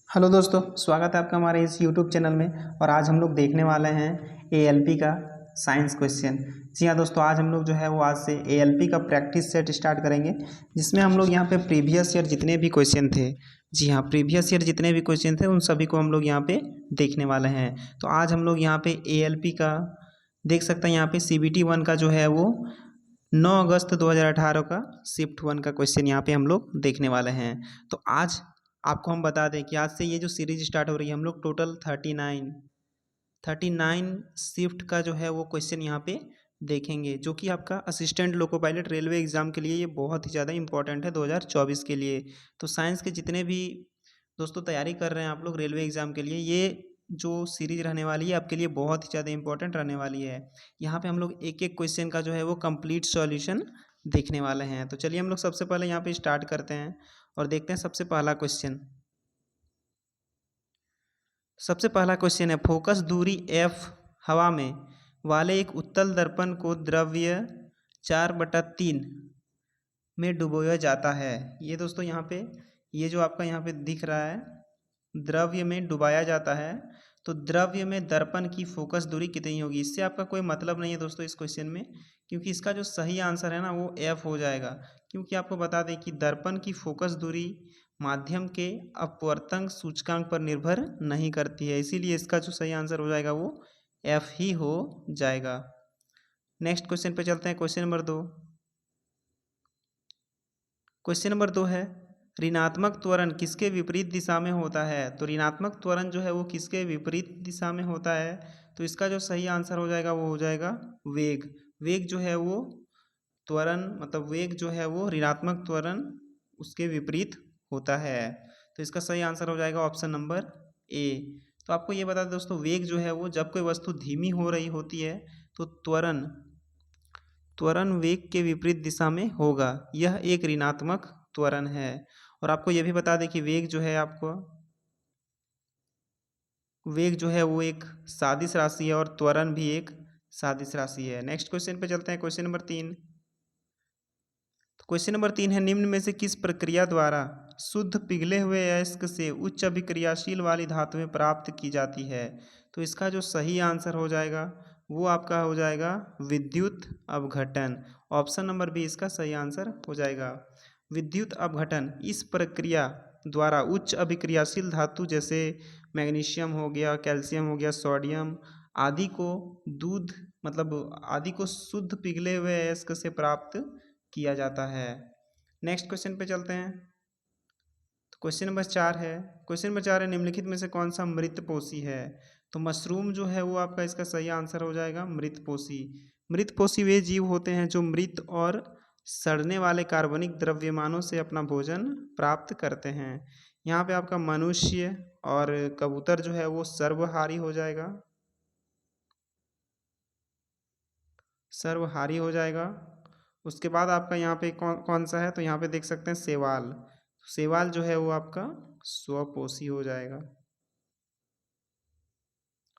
Hello दोस्तों, स्वागत है आपका हमारे इस यूट्यूब चैनल में। और आज हम लोग देखने वाले हैं एएलपी का साइंस क्वेश्चन। जी हाँ दोस्तों, आज हम लोग जो है वो आज से एएलपी का प्रैक्टिस सेट स्टार्ट करेंगे, जिसमें हम लोग यहाँ पे प्रीवियस ईयर जितने भी क्वेश्चन थे, जी हाँ प्रीवियस ईयर जितने भी क्वेश्चन थे उन सभी को हम लोग यहाँ पे देखने वाले हैं। तो आज हम लोग यहाँ पे एएलपी का देख सकते हैं, यहाँ पे CBT 1 का जो है वो 9 अगस्त 2018 का शिफ्ट 1 का क्वेश्चन यहाँ पे हम लोग देखने वाले हैं। तो आज आपको हम बता दें कि आज से ये जो सीरीज स्टार्ट हो रही है, हम लोग टोटल 39 शिफ्ट का जो है वो क्वेश्चन यहाँ पे देखेंगे, जो कि आपका assistant loco pilot railway exam के लिए ये बहुत ही ज़्यादा इंपॉर्टेंट है 2024 के लिए। तो साइंस के जितने भी दोस्तों तैयारी कर रहे हैं आप लोग रेलवे एग्ज़ाम के लिए, ये जो सीरीज रहने वाली है आपके लिए बहुत ही ज़्यादा इंपॉर्टेंट रहने वाली है। यहाँ पे हम लोग एक एक क्वेश्चन का जो है वो कंप्लीट सॉल्यूशन देखने वाले हैं। तो चलिए हम लोग सबसे पहले यहाँ पे स्टार्ट करते हैं और देखते हैं सबसे पहला क्वेश्चन। सबसे पहला क्वेश्चन है, फोकस दूरी F हवा में वाले एक उत्तल दर्पण को द्रव्य 4/3 में डुबोया जाता है। ये दोस्तों यहाँ पे ये जो आपका यहाँ पे दिख रहा है, द्रव्य में डुबाया जाता है। तो द्रव्य में दर्पण की फोकस दूरी कितनी होगी, इससे आपका कोई मतलब नहीं है दोस्तों इस क्वेश्चन में, क्योंकि इसका जो सही आंसर है ना वो F हो जाएगा। क्योंकि आपको बता दें कि दर्पण की फोकस दूरी माध्यम के अपवर्तन सूचकांक पर निर्भर नहीं करती है, इसीलिए इसका जो सही आंसर हो जाएगा वो F ही हो जाएगा। नेक्स्ट क्वेश्चन पे चलते हैं, क्वेश्चन नंबर 2। क्वेश्चन नंबर 2 है, ऋणात्मक त्वरण किसके विपरीत दिशा में होता है। तो ऋणात्मक त्वरण जो है वो किसके विपरीत दिशा में होता है, तो इसका जो सही आंसर हो जाएगा वो हो जाएगा वेग। वेग जो है वो त्वरण मतलब वेग जो है वो ऋणात्मक त्वरण उसके विपरीत होता है। तो इसका सही आंसर हो जाएगा ऑप्शन नंबर ए। तो आपको ये बता दें दोस्तों, वेग जो है वो जब कोई वस्तु धीमी हो रही होती है तो त्वरण त्वरण वेग के विपरीत दिशा में होगा, यह एक ऋणात्मक त्वरण है। और आपको यह भी बता दें कि वेग जो है आपको वेग जो है वो एक सदिश राशि है और त्वरण भी एक सदिश राशि है। नेक्स्ट क्वेश्चन पे चलते हैं, क्वेश्चन नंबर 3। तो क्वेश्चन नंबर 3 है, निम्न में से किस प्रक्रिया द्वारा शुद्ध पिघले हुए अयस्क से उच्च अभिक्रियाशील वाली धातुएं प्राप्त की जाती है। तो इसका जो सही आंसर हो जाएगा वो आपका हो जाएगा विद्युत अपघटन। ऑप्शन नंबर बी इसका सही आंसर हो जाएगा, विद्युत अपघटन। इस प्रक्रिया द्वारा उच्च अभिक्रियाशील धातु जैसे मैग्नीशियम हो गया, कैल्शियम हो गया, सोडियम आदि को दूध मतलब आदि को शुद्ध पिघले हुए अयस्क से प्राप्त किया जाता है। नेक्स्ट क्वेश्चन पे चलते हैं। तो क्वेश्चन नंबर 4 है, क्वेश्चन नंबर 4 है, निम्नलिखित में से कौन सा मृतपोषी है। तो मशरूम जो है वो आपका इसका सही आंसर हो जाएगा मृतपोषी। मृतपोषी वे जीव होते हैं जो मृत और सड़ने वाले कार्बनिक द्रव्यमानों से अपना भोजन प्राप्त करते हैं। यहाँ पे आपका मनुष्य और कबूतर जो है वो सर्वहारी हो जाएगा, सर्वहारी हो जाएगा। उसके बाद आपका यहाँ पे कौन कौन सा है, तो यहाँ पे देख सकते हैं शैवाल। शैवाल जो है वो आपका स्वपोषी हो जाएगा,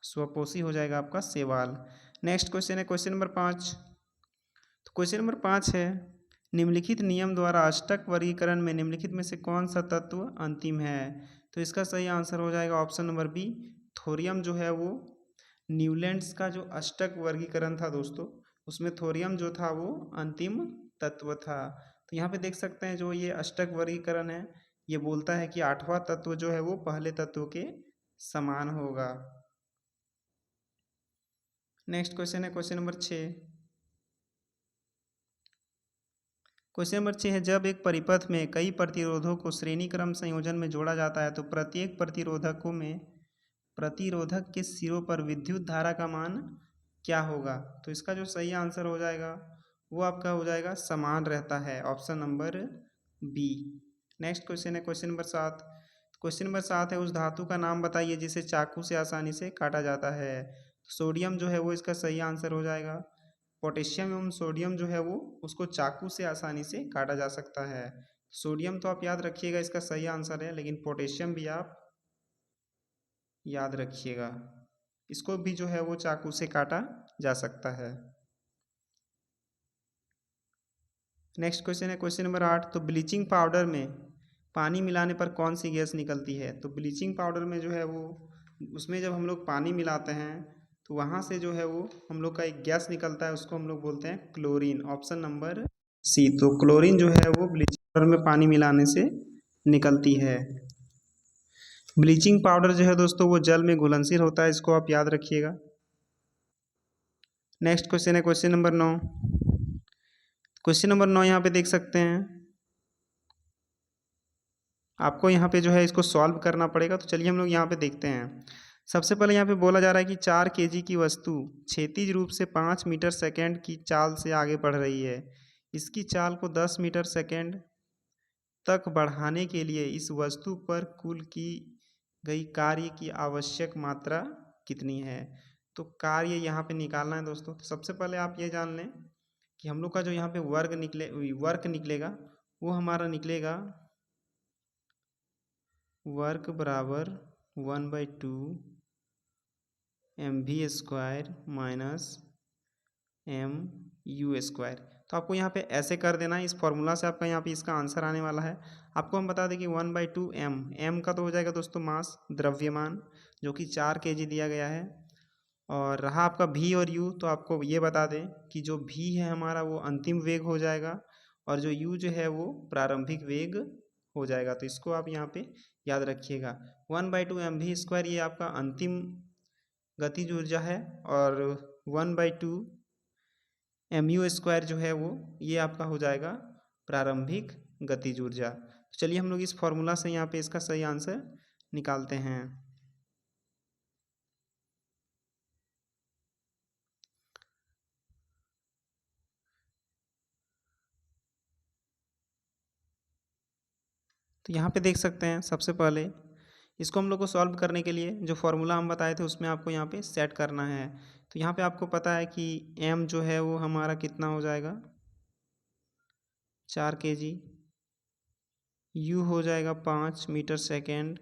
स्वपोषी हो जाएगा आपका शैवाल। नेक्स्ट क्वेश्चन है क्वेश्चन नंबर 5। तो क्वेश्चन नंबर 5 है, निम्नलिखित नियम द्वारा अष्टक वर्गीकरण में निम्नलिखित में से कौन सा तत्व अंतिम है। तो इसका सही आंसर हो जाएगा ऑप्शन नंबर बी, थोरियम जो है वो न्यूलैंड्स का जो अष्टक वर्गीकरण था दोस्तों, उसमें थोरियम जो था वो अंतिम तत्व था। तो यहाँ पे देख सकते हैं जो ये अष्टक वर्गीकरण है, ये बोलता है कि आठवां तत्व जो है वो पहले तत्व के समान होगा। नेक्स्ट क्वेश्चन है क्वेश्चन नंबर 6। क्वेश्चन नंबर 6 है, जब एक परिपथ में कई प्रतिरोधों को श्रेणी क्रम संयोजन में जोड़ा जाता है तो प्रत्येक प्रतिरोधकों में प्रतिरोधक के सिरों पर विद्युत धारा का मान क्या होगा। तो इसका जो सही आंसर हो जाएगा वो आपका हो जाएगा समान रहता है, option number B. Next question है क्वेश्चन नंबर 7। क्वेश्चन नंबर 7 है, उस धातु का नाम बताइए जिसे चाकू से आसानी से काटा जाता है। सोडियम जो है वो इसका सही आंसर हो जाएगा। पोटेशियम एवं सोडियम जो है वो उसको चाकू से आसानी से काटा जा सकता है। सोडियम तो आप याद रखिएगा इसका सही आंसर है, लेकिन पोटेशियम भी आप याद रखिएगा, इसको भी जो है वो चाकू से काटा जा सकता है। नेक्स्ट क्वेश्चन है क्वेश्चन नंबर 8। तो ब्लीचिंग पाउडर में पानी मिलाने पर कौन सी गैस निकलती है? तो ब्लीचिंग पाउडर में जो है वो, उसमें जब हम लोग पानी मिलाते हैं तो वहाँ से जो है वो हम लोग का एक गैस निकलता है, उसको हम लोग बोलते हैं क्लोरीन। ऑप्शन नंबर सी। तो क्लोरीन जो है वो ब्लीचिंग पाउडर में पानी मिलाने से निकलती है। ब्लीचिंग पाउडर जो है दोस्तों वो जल में घुलनशील होता है, इसको आप याद रखिएगा। नेक्स्ट क्वेश्चन है क्वेश्चन नंबर 9। क्वेश्चन नंबर 9 यहाँ पे देख सकते हैं, आपको यहाँ पे जो है इसको सॉल्व करना पड़ेगा। तो चलिए हम लोग यहाँ पे देखते हैं। सबसे पहले यहाँ पे बोला जा रहा है कि 4 kg की वस्तु क्षैतिज रूप से 5 मीटर सेकेंड की चाल से आगे बढ़ रही है। इसकी चाल को 10 मीटर सेकेंड तक बढ़ाने के लिए इस वस्तु पर कुल की गई कार्य की आवश्यक मात्रा कितनी है? तो कार्य यहाँ पे निकालना है दोस्तों। तो सबसे पहले आप ये जान लें कि हम लोग का जो यहाँ पे वर्क निकलेगा वो हमारा निकलेगा वर्क बराबर 1/2 mv² माइनस mu²। तो आपको यहाँ पे ऐसे कर देना है, इस फॉर्मूला से आपका यहाँ पे इसका आंसर आने वाला है। आपको हम बता दें कि 1/2 m का तो हो जाएगा दोस्तों मास, द्रव्यमान, जो कि 4 kg दिया गया है। और रहा आपका v और u, तो आपको ये बता दें कि जो v है हमारा वो अंतिम वेग हो जाएगा और जो u जो है वो प्रारंभिक वेग हो जाएगा। तो इसको आप यहाँ पे याद रखिएगा। 1/2 mv² ये आपका अंतिम गतिज ऊर्जा है और 1/2 mu² जो है वो ये आपका हो जाएगा प्रारंभिक गतिज ऊर्जा। तो चलिए हम लोग इस फॉर्मूला से यहाँ पे इसका सही आंसर निकालते हैं। तो यहाँ पे देख सकते हैं, सबसे पहले इसको हम लोग को सॉल्व करने के लिए जो फॉर्मूला हम बताए थे उसमें आपको यहाँ पे सेट करना है। तो यहाँ पे आपको पता है कि m जो है वो हमारा कितना हो जाएगा 4 kg, u हो जाएगा 5 मीटर सेकेंड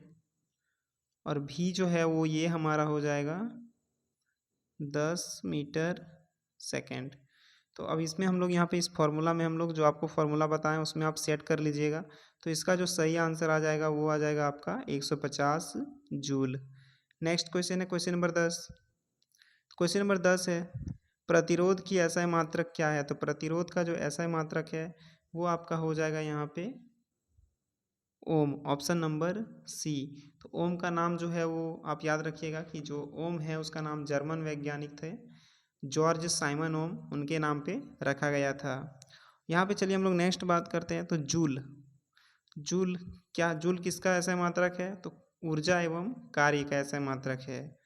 और v जो है वो ये हमारा हो जाएगा 10 मीटर सेकेंड। तो अब इसमें हम लोग यहाँ पे इस फॉर्मूला में हम लोग जो आपको फॉर्मूला बताएं उसमें आप सेट कर लीजिएगा। तो इसका जो सही आंसर आ जाएगा वो आ जाएगा आपका 150 जूल। नेक्स्ट क्वेश्चन है क्वेश्चन नंबर 10। क्वेश्चन नंबर 10 है, प्रतिरोध की एसआई मात्रक क्या है? तो प्रतिरोध का जो एसआई मात्रक है वो आपका हो जाएगा यहाँ पे ओम। ऑप्शन नंबर सी। तो ओम का नाम जो है वो आप याद रखिएगा कि जो ओम है उसका नाम जर्मन वैज्ञानिक थे जॉर्ज साइमन ओम, उनके नाम पे रखा गया था। यहाँ पे चलिए हम लोग नेक्स्ट बात करते हैं। तो जूल, जूल क्या, जूल किसका ऐसा मात्रक है? तो ऊर्जा एवं कार्य का ऐसा मात्रक है।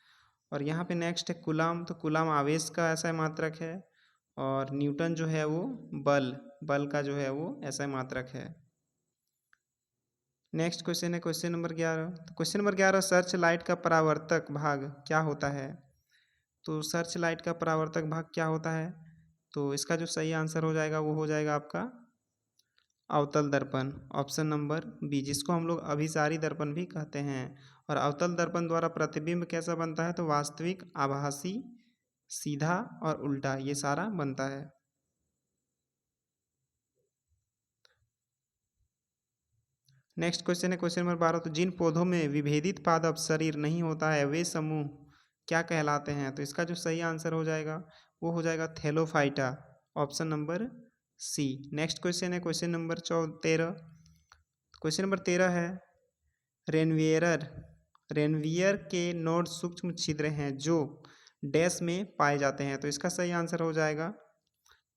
और यहाँ पे नेक्स्ट है कुलाम। तो कुलाम आवेश का ऐसा मात्रक है और न्यूटन जो है वो बल का जो है वो ऐसा मात्रक है। नेक्स्ट क्वेश्चन है क्वेश्चन नंबर 11। तो क्वेश्चन नंबर 11, सर्च लाइट का परावर्तक भाग क्या होता है? तो सर्च लाइट का परावर्तक भाग क्या होता है? तो इसका जो सही आंसर हो जाएगा वो हो जाएगा आपका अवतल दर्पण। ऑप्शन नंबर बी, जिसको हम लोग अभिसारी दर्पण भी कहते हैं। और अवतल दर्पण द्वारा प्रतिबिंब कैसा बनता है? तो वास्तविक, आभासी, सीधा और उल्टा, ये सारा बनता है। नेक्स्ट क्वेश्चन है क्वेश्चन नंबर 12। तो जिन पौधों में विभेदित पादप शरीर नहीं होता है वे समूह क्या कहलाते हैं? तो इसका जो सही आंसर हो जाएगा वो हो जाएगा thallophyta. Option number C. Next question है क्वेश्चन नंबर 13। क्वेश्चन नंबर 13 है, रेनवियर के नोड सूक्ष्म छिद्र हैं जो डैश में पाए जाते हैं। तो इसका सही आंसर हो जाएगा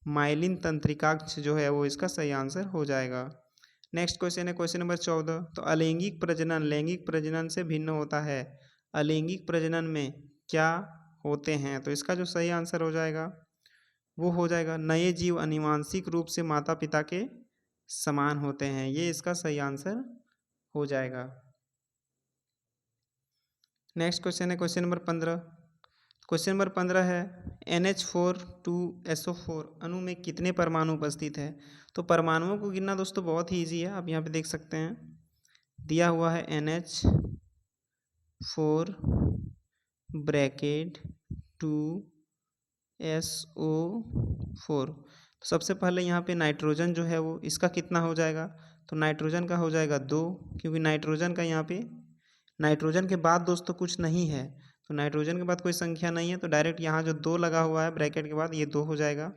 माइलिन तंत्रिकाक्ष जो है वो इसका सही आंसर हो जाएगा। नेक्स्ट क्वेश्चन है क्वेश्चन नंबर 14। तो अलैंगिक प्रजनन लैंगिक प्रजनन से भिन्न होता है। अलैंगिक प्रजनन में क्या होते हैं? तो इसका जो सही आंसर हो जाएगा वो हो जाएगा नए जीव आनुवांशिक रूप से माता पिता के समान होते हैं, ये इसका सही आंसर हो जाएगा। नेक्स्ट क्वेश्चन है क्वेश्चन नंबर 15। क्वेश्चन नंबर 15 है, NH4 2SO4 अणु में कितने परमाणु उपस्थित है? तो परमाणुओं को गिनना दोस्तों बहुत ही ईजी है। आप यहाँ पे देख सकते हैं दिया हुआ है NH4 ब्रैकेट 2SO4। तो सबसे पहले यहाँ पे नाइट्रोजन जो है वो इसका कितना हो जाएगा? तो नाइट्रोजन का हो जाएगा 2, क्योंकि नाइट्रोजन का यहाँ पे नाइट्रोजन के बाद दोस्तों कुछ नहीं है, तो नाइट्रोजन के बाद कोई संख्या नहीं है, तो डायरेक्ट यहाँ जो 2 लगा हुआ है ब्रैकेट के बाद ये 2 हो जाएगा।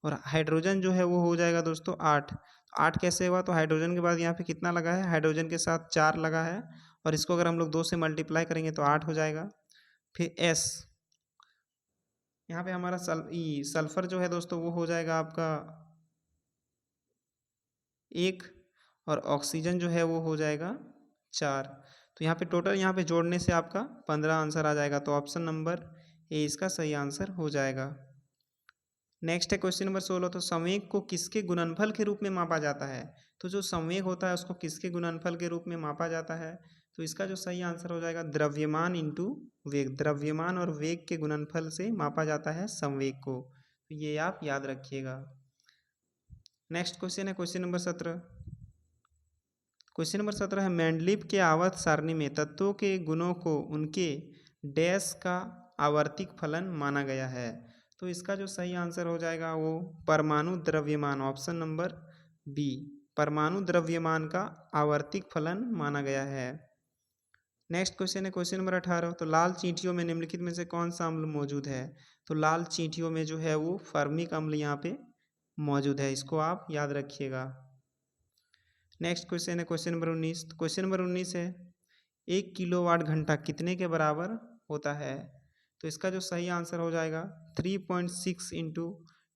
और हाइड्रोजन जो है वो हो जाएगा दोस्तों 8। तो 8 कैसे हुआ, तो हाइड्रोजन के बाद यहाँ पे कितना लगा है, हाइड्रोजन के साथ 4 लगा है, और इसको अगर हम लोग 2 से मल्टीप्लाई करेंगे तो 8 हो जाएगा। फिर S, यहाँ पे हमारा सल्फर जो है दोस्तों वो हो जाएगा आपका 1, और ऑक्सीजन जो है वो हो जाएगा 4। तो यहाँ पे टोटल यहाँ पे जोड़ने से आपका 15 आंसर आ जाएगा। तो ऑप्शन नंबर ए इसका सही आंसर हो जाएगा। नेक्स्ट है क्वेश्चन नंबर 16। तो संवेग को किसके गुणनफल के रूप में मापा जाता है। तो जो संवेग होता है उसको किसके गुणनफल के रूप में मापा जाता है, तो इसका जो सही आंसर हो जाएगा द्रव्यमान इंटू वेग। द्रव्यमान और वेग के गुणनफल से मापा जाता है संवेग को, तो ये आप याद रखिएगा। नेक्स्ट क्वेश्चन है क्वेश्चन नंबर 17। क्वेश्चन नंबर 17 है मेंडलीव के आवर्त सारणी में तत्वों के गुणों को उनके डैश का आवर्तिक फलन माना गया है। तो इसका जो सही आंसर हो जाएगा वो परमाणु द्रव्यमान, ऑप्शन नंबर बी, परमाणु द्रव्यमान का आवर्तिक फलन माना गया है। नेक्स्ट क्वेश्चन है क्वेश्चन नंबर 18। तो लाल चींटियों में निम्नलिखित में से कौन सा अम्ल मौजूद है। तो लाल चींटियों में जो है वो फर्मिक अम्ल यहाँ पे मौजूद है, इसको आप याद रखिएगा। नेक्स्ट क्वेश्चन है क्वेश्चन नंबर 19। तो क्वेश्चन नंबर 19 है 1 किलोवाट घंटा कितने के बराबर होता है। तो इसका जो सही आंसर हो जाएगा 3.6 इंटू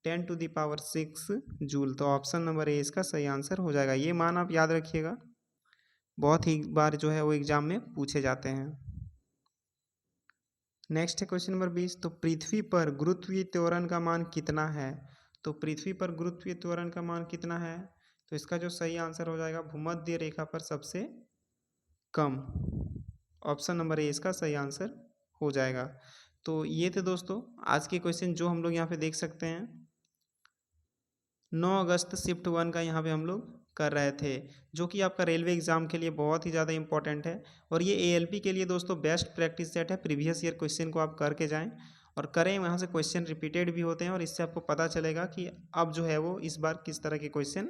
10⁶ जूल। तो ऑप्शन नंबर ए इसका सही आंसर हो जाएगा। ये मान आप याद रखिएगा, बहुत ही बार जो है वो एग्जाम में पूछे जाते हैं। नेक्स्ट है क्वेश्चन नंबर 20। तो पृथ्वी पर गुरुत्वीय त्वरण का मान कितना है। तो पृथ्वी पर गुरुत्वीय त्वरण का मान कितना है, तो इसका जो सही आंसर हो जाएगा भूमध्य रेखा पर सबसे कम। ऑप्शन नंबर ए इसका सही आंसर हो जाएगा। तो ये थे दोस्तों आज के क्वेश्चन जो हम लोग यहाँ पे देख सकते हैं। 9 अगस्त शिफ्ट 1 का यहाँ पे हम लोग कर रहे थे, जो कि आपका रेलवे एग्जाम के लिए बहुत ही ज़्यादा इंपॉर्टेंट है। और ये ALP के लिए दोस्तों बेस्ट प्रैक्टिस सेट है। प्रीवियस ईयर क्वेश्चन को आप करके जाएं और करें, वहाँ से क्वेश्चन रिपीटेड भी होते हैं, और इससे आपको पता चलेगा कि अब जो है वो इस बार किस तरह के क्वेश्चन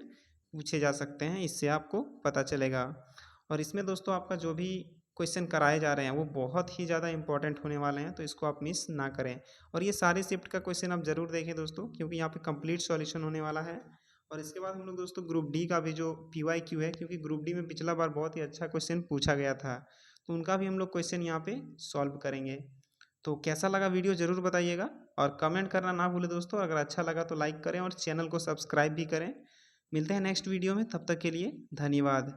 पूछे जा सकते हैं, इससे आपको पता चलेगा। और इसमें दोस्तों आपका जो भी क्वेश्चन कराए जा रहे हैं वो बहुत ही ज़्यादा इंपॉर्टेंट होने वाले हैं, तो इसको आप मिस ना करें। और ये सारे शिफ्ट का क्वेश्चन आप जरूर देखें दोस्तों, क्योंकि यहाँ पे कंप्लीट सॉल्यूशन होने वाला है। और इसके बाद हम लोग दोस्तों ग्रुप डी का भी जो PYQ है, क्योंकि ग्रुप डी में पिछला बार बहुत ही अच्छा क्वेश्चन पूछा गया था, तो उनका भी हम लोग क्वेश्चन यहाँ पे सॉल्व करेंगे। तो कैसा लगा वीडियो ज़रूर बताइएगा, और कमेंट करना ना भूलें दोस्तों। अगर अच्छा लगा तो लाइक करें और चैनल को सब्सक्राइब भी करें। मिलते हैं नेक्स्ट वीडियो में, तब तक के लिए धन्यवाद।